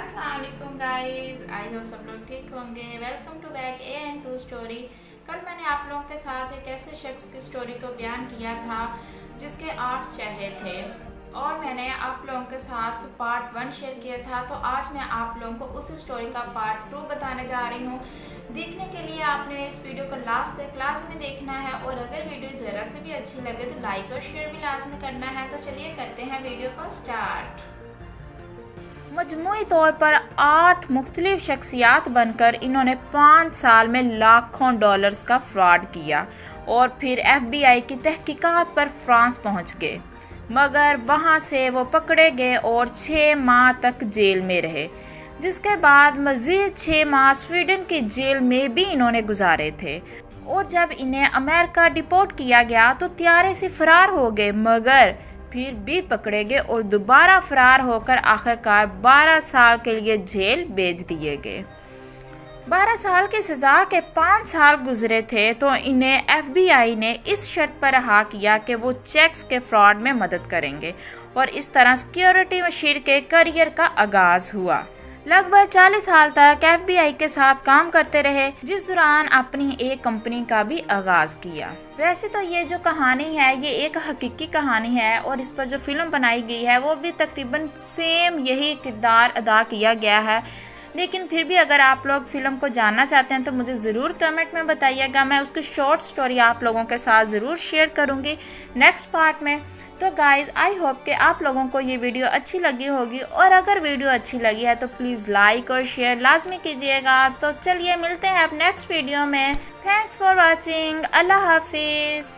अस्सलाम वालेकुम guys, I hope सब लोग ठीक होंगे। Welcome to back a and to story. कल मैंने आप लोगों के साथ एक ऐसे शख्स की स्टोरी को बयान किया था जिसके 8 चेहरे थे और मैंने आप लोगों के साथ पार्ट 1 शेयर किया था। तो आज मैं आप लोगों को उस स्टोरी का पार्ट 2 बताने जा रही हूँ। देखने के लिए आपने इस वीडियो को लास्ट तक लाजमी देखना है और अगर वीडियो ज़रा से भी अच्छी लगे तो लाइक और शेयर भी लाजमी करना है। तो चलिए करते हैं वीडियो को स्टार्ट। मजमूई तौर पर 8 मुख्तलिफ शख्सियात बनकर इन्होंने 5 साल में लाखों डॉलर्स का फ्रॉड किया और फिर FBI की तहकीकात पर फ्रांस पहुंच गए, मगर वहां से वो पकड़े गए और 6 माह तक जेल में रहे, जिसके बाद मज़ीद 6 माह स्वीडन की जेल में भी इन्होंने गुजारे थे। और जब इन्हें अमेरिका डिपोर्ट किया गया तो त्यारे से फरार हो गए, मगर फिर भी पकड़े गए और दोबारा फरार होकर आखिरकार 12 साल के लिए जेल भेज दिए गए। 12 साल की सज़ा के 5 साल गुजरे थे तो इन्हें FBI ने इस शर्त पर रहा किया कि वो चेक्स के फ्रॉड में मदद करेंगे और इस तरह सिक्योरिटी मशीर के करियर का आगाज़ हुआ। लगभग 40 साल तक FBI के साथ काम करते रहे, जिस दौरान अपनी एक कंपनी का भी आगाज़ किया। वैसे तो ये जो कहानी है ये एक हकीकी कहानी है और इस पर जो फिल्म बनाई गई है वो भी तकरीबन सेम यही किरदार अदा किया गया है, लेकिन फिर भी अगर आप लोग फिल्म को जानना चाहते हैं तो मुझे ज़रूर कमेंट में बताइएगा। मैं उसकी शॉर्ट स्टोरी आप लोगों के साथ ज़रूर शेयर करूँगी नेक्स्ट पार्ट में। तो गाइज़ आई होप कि आप लोगों को ये वीडियो अच्छी लगी होगी और अगर वीडियो अच्छी लगी है तो प्लीज़ लाइक और शेयर लाजमी कीजिएगा। तो चलिए मिलते हैं अब नेक्स्ट वीडियो में। Thanks for watching. अल्लाह हाफिज़।